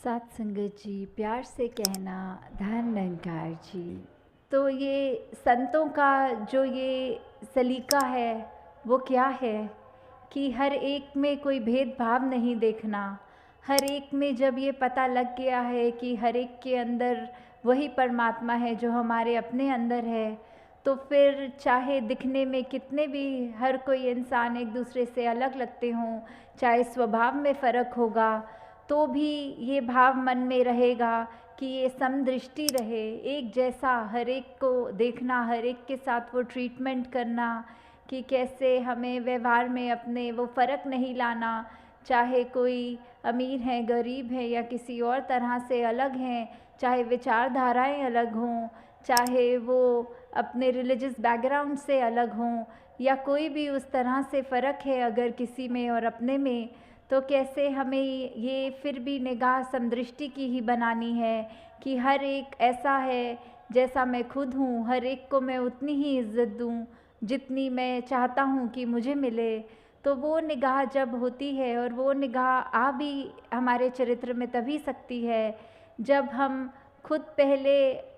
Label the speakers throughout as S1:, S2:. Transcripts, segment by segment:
S1: सात संगत जी, प्यार से कहना धन निरंकार जी। तो ये संतों का जो ये सलीका है वो क्या है कि हर एक में कोई भेदभाव नहीं देखना। हर एक में जब ये पता लग गया है कि हर एक के अंदर वही परमात्मा है जो हमारे अपने अंदर है, तो फिर चाहे दिखने में कितने भी हर कोई इंसान एक दूसरे से अलग लगते हों, चाहे स्वभाव में फ़र्क होगा, तो भी ये भाव मन में रहेगा कि ये समदृष्टि रहे, एक जैसा हर एक को देखना, हर एक के साथ वो ट्रीटमेंट करना कि कैसे हमें व्यवहार में अपने वो फ़र्क नहीं लाना, चाहे कोई अमीर है, गरीब है या किसी और तरह से अलग हैं, चाहे विचारधाराएं अलग हों, चाहे वो अपने रिलीजियस बैकग्राउंड से अलग हों या कोई भी उस तरह से फ़र्क है अगर किसी में और अपने में, तो कैसे हमें ये फिर भी निगाह समदृष्टि की ही बनानी है कि हर एक ऐसा है जैसा मैं खुद हूँ, हर एक को मैं उतनी ही इज़्ज़त दूँ जितनी मैं चाहता हूँ कि मुझे मिले। तो वो निगाह जब होती है और वो निगाह आ भी हमारे चरित्र में तभी सकती है जब हम खुद पहले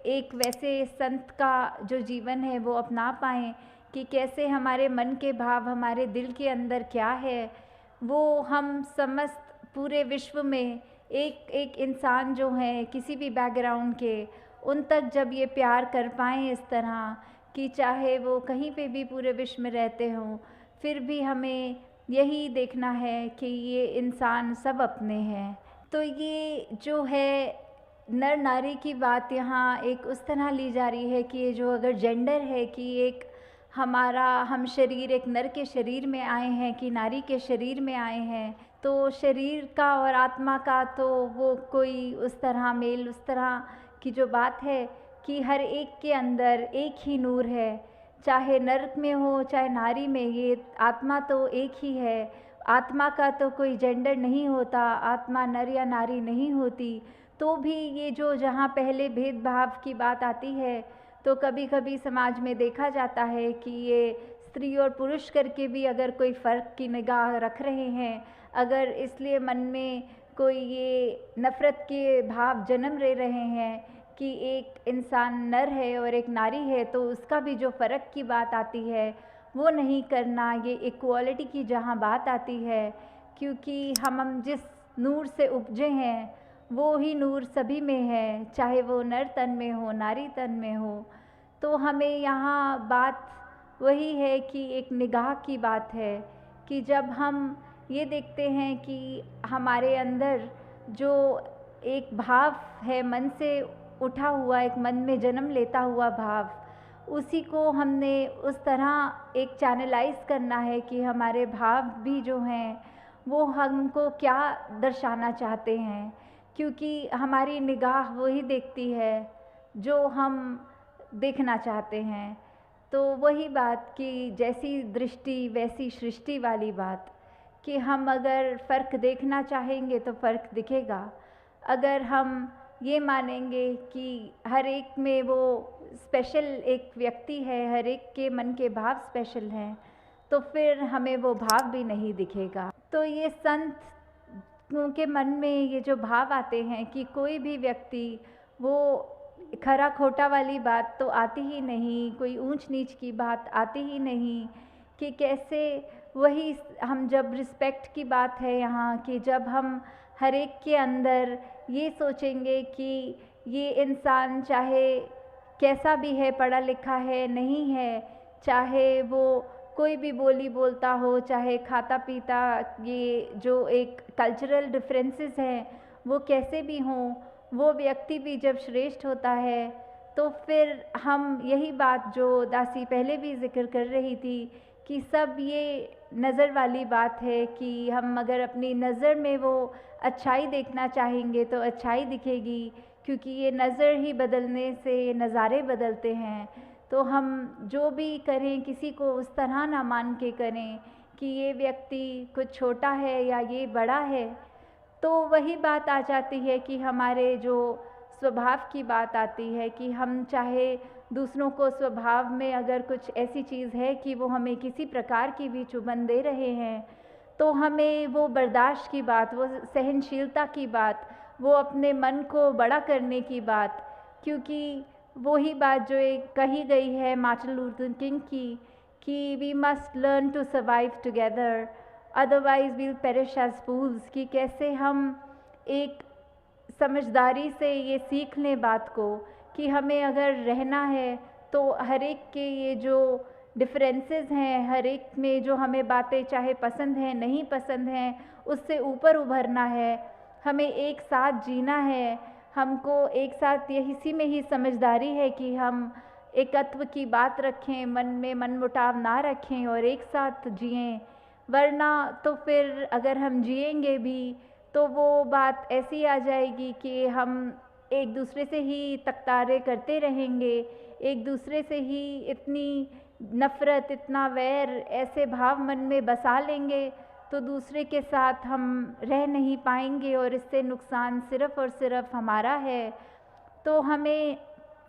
S1: एक वैसे संत का जो जीवन है वो अपना पाएँ कि कैसे हमारे मन के भाव, हमारे दिल के अंदर क्या है, वो हम समस्त पूरे विश्व में एक एक इंसान जो हैं किसी भी बैकग्राउंड के, उन तक जब ये प्यार कर पाएँ इस तरह कि चाहे वो कहीं पे भी पूरे विश्व में रहते हों, फिर भी हमें यही देखना है कि ये इंसान सब अपने हैं। तो ये जो है नर नारी की बात यहाँ एक उस तरह ली जा रही है कि ये जो अगर जेंडर है कि एक हम शरीर एक नर के शरीर में आए हैं कि नारी के शरीर में आए हैं, तो शरीर का और आत्मा का तो वो कोई उस तरह मेल उस तरह की जो बात है कि हर एक के अंदर एक ही नूर है, चाहे नर में हो चाहे नारी में, ये आत्मा तो एक ही है। आत्मा का तो कोई जेंडर नहीं होता, आत्मा नर या नारी नहीं होती। तो भी ये जो जहाँ पहले भेदभाव की बात आती है तो कभी कभी समाज में देखा जाता है कि ये स्त्री और पुरुष करके भी अगर कोई फ़र्क की निगाह रख रहे हैं, अगर इसलिए मन में कोई ये नफ़रत के भाव जन्म ले रहे हैं कि एक इंसान नर है और एक नारी है, तो उसका भी जो फ़र्क की बात आती है वो नहीं करना। ये इक्वालिटी की जहाँ बात आती है, क्योंकि हम जिस नूर से उपजे हैं वो ही नूर सभी में है, चाहे वो नर तन में हो नारी तन में हो। तो हमें यहाँ बात वही है कि एक निगाह की बात है कि जब हम ये देखते हैं कि हमारे अंदर जो एक भाव है मन से उठा हुआ, एक मन में जन्म लेता हुआ भाव, उसी को हमने उस तरह एक चैनलाइज करना है कि हमारे भाव भी जो हैं वो हमको क्या दर्शाना चाहते हैं, क्योंकि हमारी निगाह वही देखती है जो हम देखना चाहते हैं। तो वही बात कि जैसी दृष्टि वैसी सृष्टि वाली बात कि हम अगर फ़र्क देखना चाहेंगे तो फ़र्क दिखेगा। अगर हम ये मानेंगे कि हर एक में वो स्पेशल एक व्यक्ति है, हर एक के मन के भाव स्पेशल हैं, तो फिर हमें वो भाव भी नहीं दिखेगा। तो ये संत के मन में ये जो भाव आते हैं कि कोई भी व्यक्ति वो खरा खोटा वाली बात तो आती ही नहीं, कोई ऊंच नीच की बात आती ही नहीं, कि कैसे वही हम जब रिस्पेक्ट की बात है यहाँ कि जब हम हर एक के अंदर ये सोचेंगे कि ये इंसान चाहे कैसा भी है, पढ़ा लिखा है नहीं है, चाहे वो कोई भी बोली बोलता हो, चाहे खाता पीता, ये जो एक कल्चरल डिफरेंसेस हैं वो कैसे भी हों, वो व्यक्ति भी जब श्रेष्ठ होता है तो फिर हम यही बात जो दासी पहले भी जिक्र कर रही थी कि सब ये नज़र वाली बात है कि हम अगर अपनी नज़र में वो अच्छाई देखना चाहेंगे तो अच्छाई दिखेगी, क्योंकि ये नज़र ही बदलने से ये नज़ारे बदलते हैं। तो हम जो भी करें किसी को उस तरह ना मान के करें कि ये व्यक्ति कुछ छोटा है या ये बड़ा है। तो वही बात आ जाती है कि हमारे जो स्वभाव की बात आती है कि हम चाहे दूसरों को स्वभाव में अगर कुछ ऐसी चीज़ है कि वो हमें किसी प्रकार की भी चुभन दे रहे हैं, तो हमें वो बर्दाश्त की बात, वो सहनशीलता की बात, वो अपने मन को बड़ा करने की बात, क्योंकि वही बात जो एक कही गई है मार्टिन लूथर किंग की कि we must learn to survive together otherwise we'll perish as fools, कि कैसे हम एक समझदारी से ये सीख लें बात को कि हमें अगर रहना है तो हर एक के ये जो डिफरेंसेस हैं, हर एक में जो हमें बातें चाहे पसंद हैं नहीं पसंद हैं, उससे ऊपर उभरना है, हमें एक साथ जीना है, हमको एक साथ यही इसी में ही समझदारी है कि हम एकत्व की बात रखें, मन में मनमुटाव ना रखें और एक साथ जिएं। वरना तो फिर अगर हम जिएंगे भी तो वो बात ऐसी आ जाएगी कि हम एक दूसरे से ही तकरारें करते रहेंगे, एक दूसरे से ही इतनी नफ़रत, इतना वैर, ऐसे भाव मन में बसा लेंगे तो दूसरे के साथ हम रह नहीं पाएंगे और इससे नुकसान सिर्फ़ और सिर्फ हमारा है। तो हमें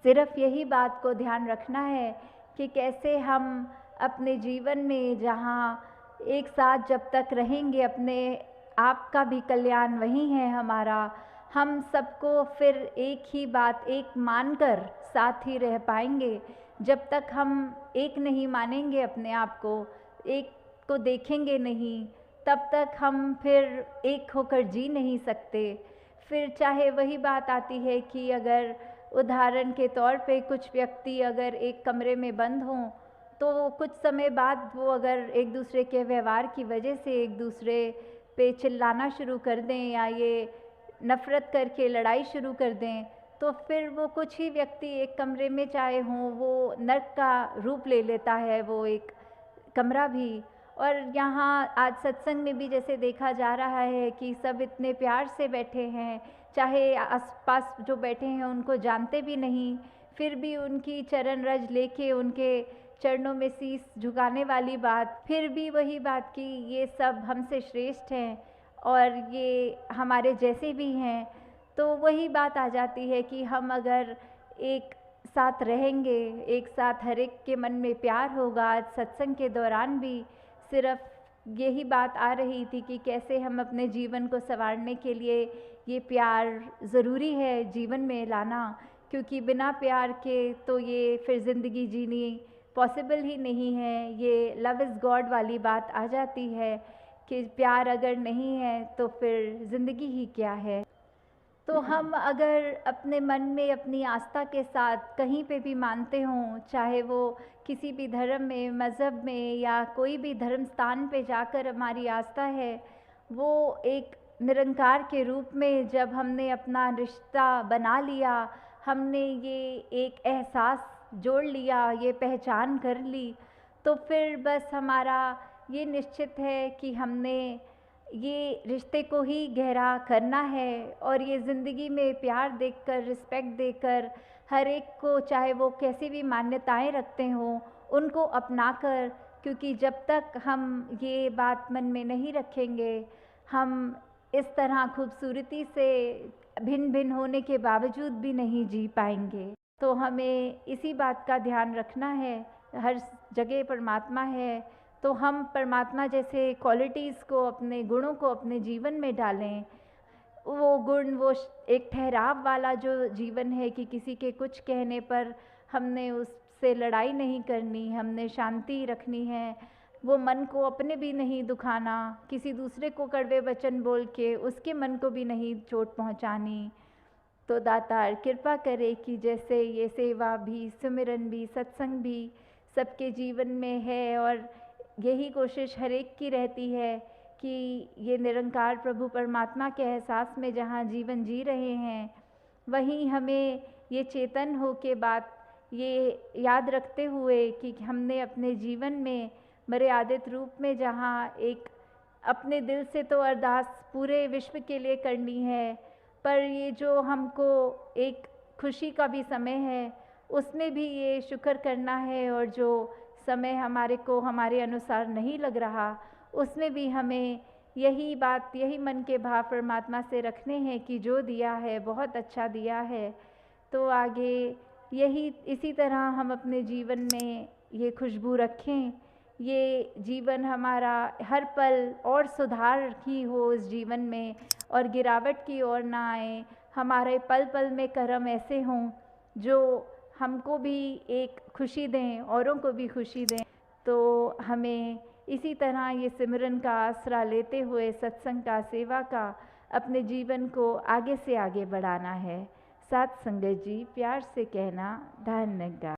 S1: सिर्फ़ यही बात को ध्यान रखना है कि कैसे हम अपने जीवन में जहाँ एक साथ जब तक रहेंगे, अपने आप का भी कल्याण वही है हमारा, हम सबको फिर एक ही बात एक मानकर साथ ही रह पाएंगे। जब तक हम एक नहीं मानेंगे अपने आप को, एक को देखेंगे नहीं, तब तक हम फिर एक होकर जी नहीं सकते। फिर चाहे वही बात आती है कि अगर उदाहरण के तौर पे कुछ व्यक्ति अगर एक कमरे में बंद हों तो कुछ समय बाद वो अगर एक दूसरे के व्यवहार की वजह से एक दूसरे पे चिल्लाना शुरू कर दें या ये नफ़रत करके लड़ाई शुरू कर दें, तो फिर वो कुछ ही व्यक्ति एक कमरे में चाहे हों, वो नर्क का रूप ले लेता है वो एक कमरा भी। और यहाँ आज सत्संग में भी जैसे देखा जा रहा है कि सब इतने प्यार से बैठे हैं, चाहे आसपास जो बैठे हैं उनको जानते भी नहीं, फिर भी उनकी चरण रज लेके उनके चरणों में शीश झुकाने वाली बात, फिर भी वही बात कि ये सब हमसे श्रेष्ठ हैं और ये हमारे जैसे भी हैं। तो वही बात आ जाती है कि हम अगर एक साथ रहेंगे, एक साथ हर एक के मन में प्यार होगा। आज सत्संग के दौरान भी सिर्फ यही बात आ रही थी कि कैसे हम अपने जीवन को संवारने के लिए ये प्यार ज़रूरी है जीवन में लाना, क्योंकि बिना प्यार के तो ये फिर ज़िंदगी जीनी पॉसिबल ही नहीं है। ये लव इज़ गॉड वाली बात आ जाती है कि प्यार अगर नहीं है तो फिर ज़िंदगी ही क्या है। तो हम अगर अपने मन में अपनी आस्था के साथ कहीं पे भी मानते हों, चाहे वो किसी भी धर्म में, मज़हब में या कोई भी धर्म स्थान पे जाकर हमारी आस्था है, वो एक निरंकार के रूप में जब हमने अपना रिश्ता बना लिया, हमने ये एक एहसास जोड़ लिया, ये पहचान कर ली, तो फिर बस हमारा ये निश्चित है कि हमने ये रिश्ते को ही गहरा करना है और ये ज़िंदगी में प्यार देकर, रिस्पेक्ट देकर, हर एक को चाहे वो कैसी भी मान्यताएं रखते हों उनको अपनाकर, क्योंकि जब तक हम ये बात मन में नहीं रखेंगे, हम इस तरह खूबसूरती से भिन्न भिन्न होने के बावजूद भी नहीं जी पाएंगे। तो हमें इसी बात का ध्यान रखना है, हर जगह परमात्मा है, तो हम परमात्मा जैसे क्वालिटीज़ को, अपने गुणों को अपने जीवन में डालें। वो गुण, वो एक ठहराव वाला जो जीवन है कि किसी के कुछ कहने पर हमने उससे लड़ाई नहीं करनी, हमने शांति रखनी है, वो मन को अपने भी नहीं दुखाना, किसी दूसरे को कड़वे वचन बोल के उसके मन को भी नहीं चोट पहुंचानी। तो दातार कृपा करे कि जैसे ये सेवा भी, सुमिरन भी, सत्संग भी सबके जीवन में है और यही कोशिश हर एक की रहती है कि ये निरंकार प्रभु परमात्मा के एहसास में जहाँ जीवन जी रहे हैं, वहीं हमें ये चेतन हो के बात ये याद रखते हुए कि हमने अपने जीवन में मर्यादित रूप में जहाँ एक अपने दिल से तो अरदास पूरे विश्व के लिए करनी है, पर ये जो हमको एक खुशी का भी समय है उसमें भी ये शुक्र करना है, और जो समय हमारे को हमारे अनुसार नहीं लग रहा उसमें भी हमें यही बात, यही मन के भाव परमात्मा से रखने हैं कि जो दिया है बहुत अच्छा दिया है। तो आगे यही इसी तरह हम अपने जीवन में ये खुशबू रखें ये जीवन हमारा हर पल और सुधार ही हो इस जीवन में, और गिरावट की ओर ना आए। हमारे पल पल में कर्म ऐसे हों जो हमको भी एक खुशी दें, औरों को भी खुशी दें। तो हमें इसी तरह ये सिमरन का आसरा लेते हुए, सत्संग का, सेवा का, अपने जीवन को आगे से आगे बढ़ाना है। साथ संगत जी, प्यार से कहना, धन्यवाद।